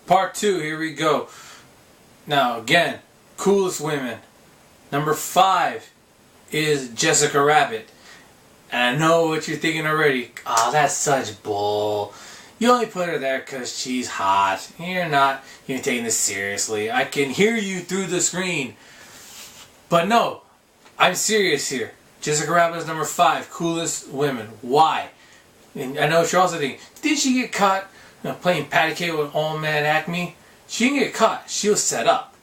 Part 2, here we go. Now, again, coolest women. Number 5 is Jessica Rabbit. And I know what you're thinking already. Oh, that's such bull. You only put her there because she's hot. You're not even taking this seriously. I can hear you through the screen. But no, I'm serious here. Jessica Rabbit is number 5, coolest women. Why? And I know what you're also thinking. Did she get caught playing patty cake with Old Man Acme? She didn't get caught. She was set up.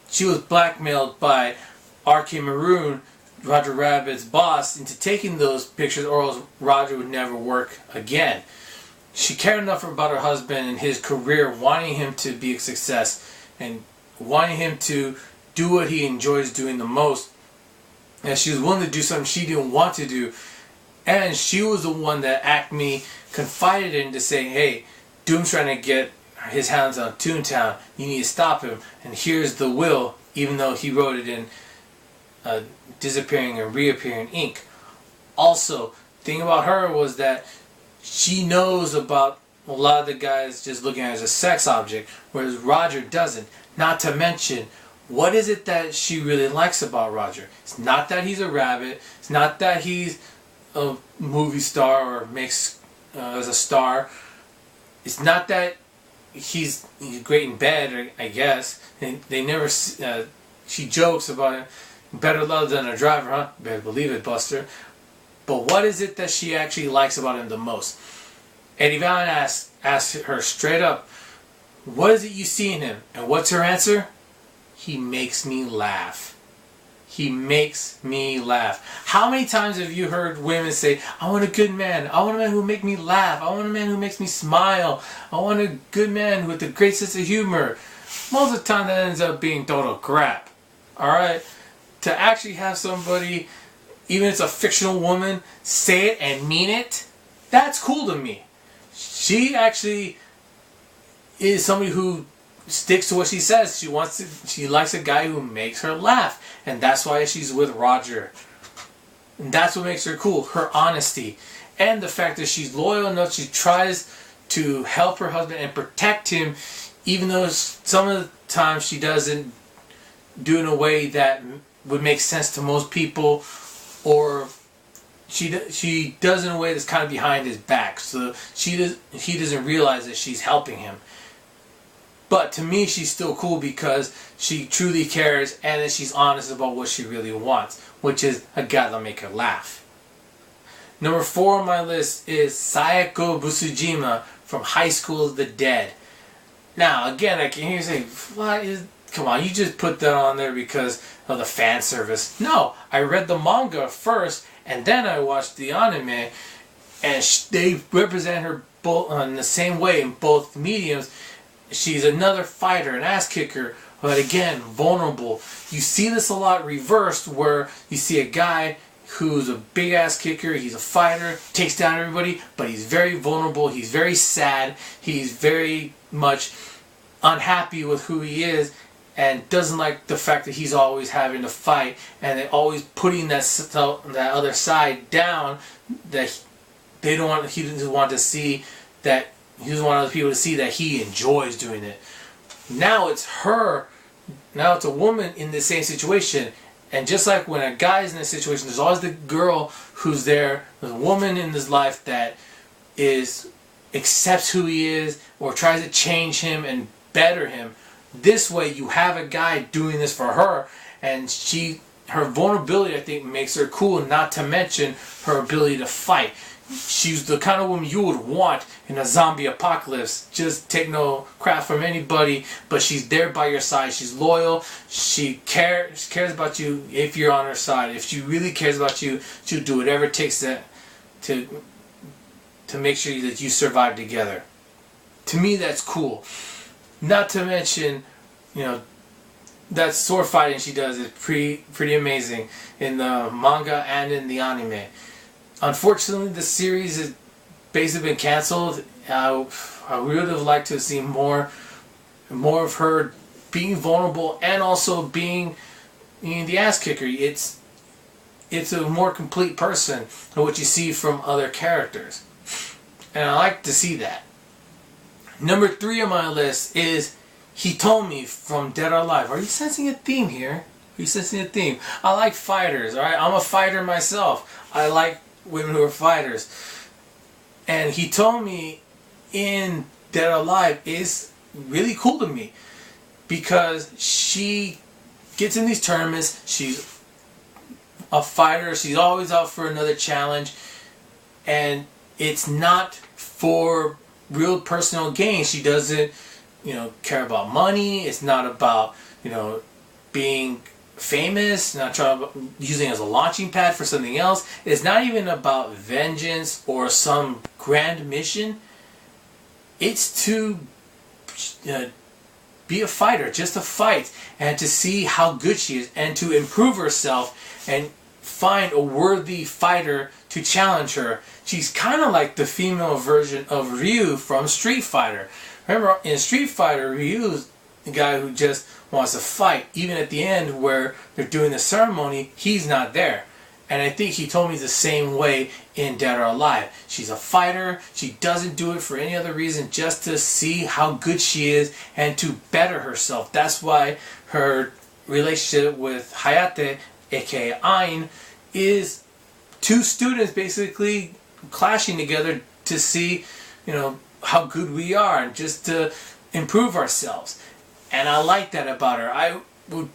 She was blackmailed by R.K. Maroon, Roger Rabbit's boss, into taking those pictures, or else Roger would never work again. She cared enough about her husband and his career, wanting him to be a success and wanting him to do what he enjoys doing the most. And she was willing to do something she didn't want to do. And she was the one that Acme confided in to say, hey, Doom's trying to get his hands on Toontown. You need to stop him. And here's the will, even though he wrote it in disappearing and reappearing ink. Also, the thing about her was that she knows about a lot of the guys just looking at her as a sex object, whereas Roger doesn't. Not to mention, what is it that she really likes about Roger? It's not that he's a rabbit. It's not that he's a movie star or makes as a star. It's not that he's great in bed, I guess. And they never. She jokes about it. Better love than a driver, huh? Better believe it, Buster. But what is it that she actually likes about him the most? Eddie Valiant asks her straight up, what is it you see in him? And what's her answer? He makes me laugh. He makes me laugh. How many times have you heard women say, I want a good man. I want a man who will make me laugh. I want a man who makes me smile. I want a good man with a great sense of humor. Most of the time that ends up being total crap. Alright? To actually have somebody, even if it's a fictional woman, say it and mean it, that's cool to me. She actually is somebody who sticks to what she says. She likes a guy who makes her laugh. And that's why she's with Roger. And that's what makes her cool. Her honesty. And the fact that she's loyal enough, she tries to help her husband and protect him, even though some of the times she doesn't do it in a way that would make sense to most people, or she does in a way that's kind of behind his back, so he doesn't realize that she's helping him. But to me, she's still cool because she truly cares, and that she's honest about what she really wants, which is a guy that'll make her laugh. Number 4 on my list is Sayako Busujima from High School of the Dead. Now, again, I can hear you say, come on, you just put that on there because of the fan service. No, I read the manga first, and then I watched the anime, and they represent her both in the same way in both mediums. She's another fighter, an ass kicker, but again, vulnerable. You see this a lot reversed, where you see a guy who's a big ass kicker, he's a fighter, takes down everybody, but he's very vulnerable, he's very sad, he's very much unhappy with who he is, and doesn't like the fact that he's always having to fight, and they're always putting that other side down, that he doesn't want to see that. He doesn't want other people to see that he enjoys doing it. Now it's her. Now it's a woman in the same situation. And just like when a guy's in a situation, there's always the girl who's there. There's a woman in his life that accepts who he is, or tries to change him and better him. This way you have a guy doing this for her, and her vulnerability, I think, makes her cool, not to mention her ability to fight. She's the kind of woman you would want in a zombie apocalypse. Just take no crap from anybody, but she's there by your side. She's loyal. She cares about you if you're on her side. If she really cares about you, she'll do whatever it takes to make sure that you survive together. To me, that's cool. Not to mention, that sword fighting she does is pretty amazing in the manga and in the anime. Unfortunately, the series has basically been canceled. I would have liked to have seen more of her being vulnerable and also being the ass kicker. It's a more complete person than what you see from other characters, and I like to see that. Number 3 on my list is Hitomi from Dead or Alive. Are you sensing a theme here? Are you sensing a theme? I like fighters, alright? I'm a fighter myself. I like women who are fighters. And Hitomi in Dead or Alive is really cool to me because she gets in these tournaments. She's a fighter. She's always out for another challenge. And it's not for real personal gain. She doesn't, care about money. It's not about, being famous, not trying to using it as a launching pad for something else. It's not even about vengeance or some grand mission. It's to be a fighter, just to fight and to see how good she is and to improve herself and find a worthy fighter to challenge her. She's kind of like the female version of Ryu from Street Fighter. Remember, in Street Fighter, Ryu's the guy who just wants to fight. Even at the end where they're doing the ceremony, he's not there. And I think Hitomi's the same way in Dead or Alive. She's a fighter. She doesn't do it for any other reason, just to see how good she is and to better herself. That's why her relationship with Hayate, aka Ain, is two students basically clashing together to see, how good we are and just to improve ourselves. And I like that about her. I would,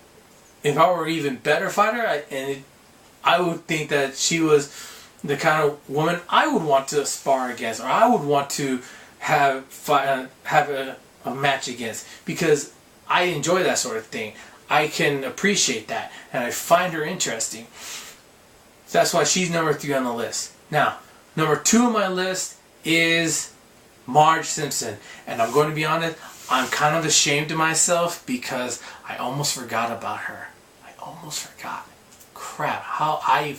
if I were an even better fighter, I would think that she was the kind of woman I would want to spar against, or I would want to have a match against, because I enjoy that sort of thing. I can appreciate that, and I find her interesting. So that's why she's number 3 on the list. Now, number 2 on my list is Marge Simpson. And I'm going to be honest, I'm kind of ashamed of myself because I almost forgot about her. I almost forgot. Crap, how I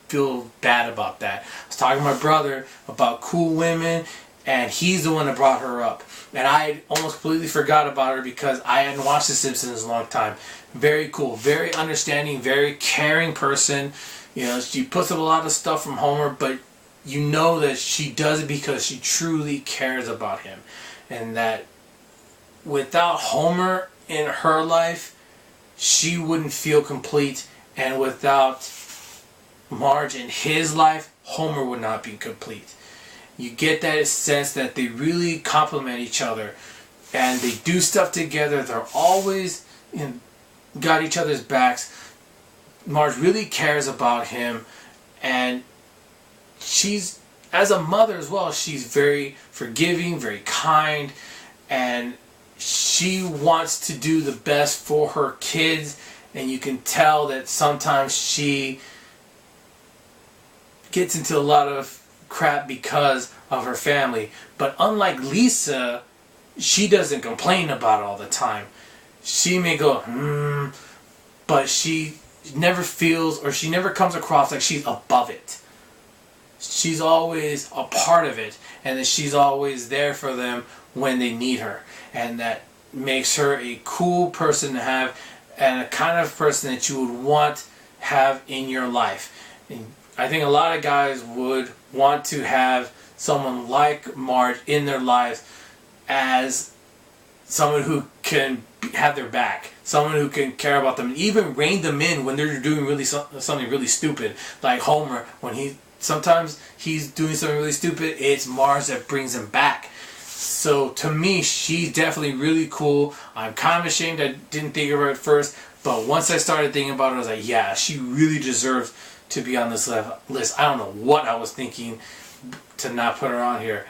feel bad about that. I was talking to my brother about cool women, and he's the one that brought her up. And I almost completely forgot about her because I hadn't watched The Simpsons in a long time. Very cool, very understanding, very caring person. She puts up a lot of stuff from Homer, but you know that she does it because she truly cares about him. And that without Homer in her life, she wouldn't feel complete. And without Marge in his life, Homer would not be complete. You get that sense that they really complement each other. And they do stuff together. They're always got each other's backs. Marge really cares about him. And she's, as a mother as well, she's very forgiving, very kind, and she wants to do the best for her kids. And you can tell that sometimes she gets into a lot of crap because of her family. But unlike Lisa, she doesn't complain about it all the time. She may go, but she never feels, or she never comes across like she's above it. She's always a part of it, and that she's always there for them when they need her. And that makes her a cool person to have, and a kind of person that you would want have in your life. And I think a lot of guys would want to have someone like Marge in their lives as someone who can have their back, someone who can care about them, and even rein them in when they're doing something really stupid, like Homer. When sometimes he's doing something really stupid, it's Marge that brings him back. So to me, she's definitely really cool. I'm kind of ashamed I didn't think of her at first, but once I started thinking about her, I was like, yeah, she really deserves to be on this list. I don't know what I was thinking to not put her on here.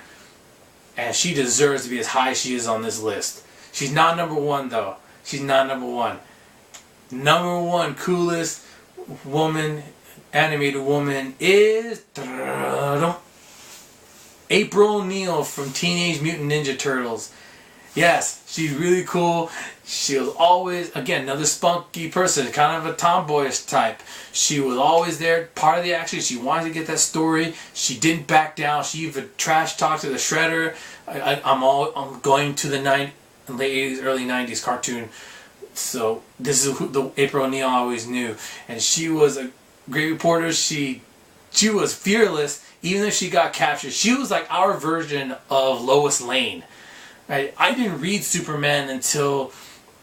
And she deserves to be as high as she is on this list. She's not number 1 though. She's not number 1. Number 1 coolest woman, animated woman, is April O'Neil from Teenage Mutant Ninja Turtles. Yes, she's really cool. She was always, again, another spunky person, kind of a tomboyish type. She was always there, part of the action. She wanted to get that story. She didn't back down. She even trash talked to the Shredder. I'm going to the late 80s, early 90s cartoon. So this is who the April O'Neil I always knew. And she was a great reporter. She was fearless, even if she got captured. She was like our version of Lois Lane. I didn't read Superman until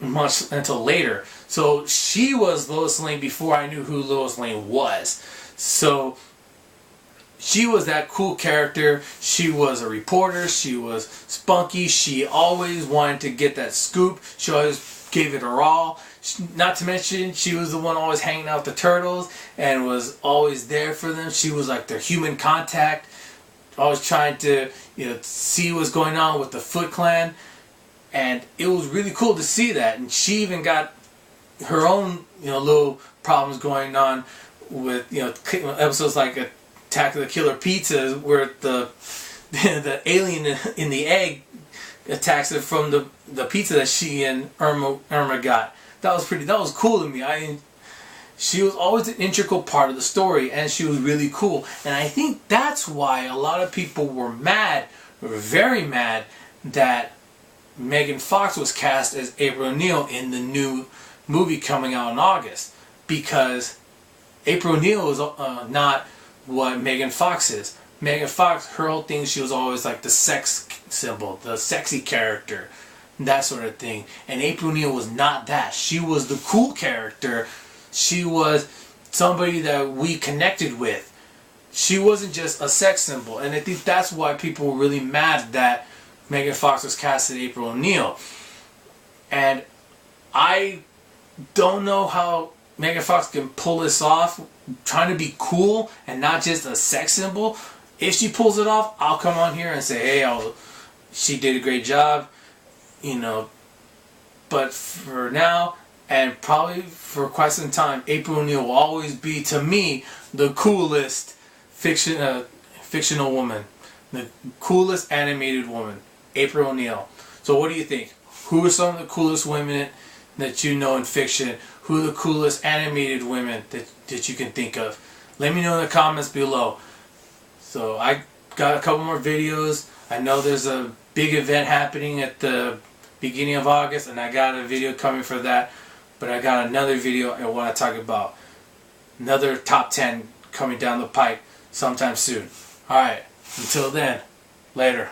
later. So she was Lois Lane before I knew who Lois Lane was. So she was that cool character. She was a reporter. She was spunky. She always wanted to get that scoop. She always gave it her all. Not to mention, she was the one always hanging out with the Turtles and was always there for them. She was like their human contact, always trying to, see what's going on with the Foot Clan. And it was really cool to see that. And she even got her own, little problems going on with, episodes like Attack of the Killer Pizzas, where the alien in the egg attacks her from the pizza that she and Irma got. That was cool to me. She was always an integral part of the story, and she was really cool. And I think that's why a lot of people were very mad, that Megan Fox was cast as April O'Neil in the new movie coming out in August. Because April O'Neil is not what Megan Fox is. Megan Fox, her whole thing, she was always like the sex symbol, the sexy character, that sort of thing. And April O'Neil was not that. She was the cool character. She was somebody that we connected with. She wasn't just a sex symbol. And I think that's why people were really mad that Megan Fox was cast as April O'Neil. And I don't know how Megan Fox can pull this off, trying to be cool and not just a sex symbol. If she pulls it off, I'll come on here and say, hey, she did a great job, But for now, and probably for quite some time, April O'Neil will always be, to me, the coolest fictional woman. The coolest animated woman. April O'Neil. So what do you think? Who are some of the coolest women that you know in fiction? Who are the coolest animated women that you can think of? Let me know in the comments below. So I got a couple more videos. I know there's a big event happening at the beginning of August, and I got a video coming for that. But I got another video I want to talk about. Another top 10 coming down the pike sometime soon. Alright, until then, later.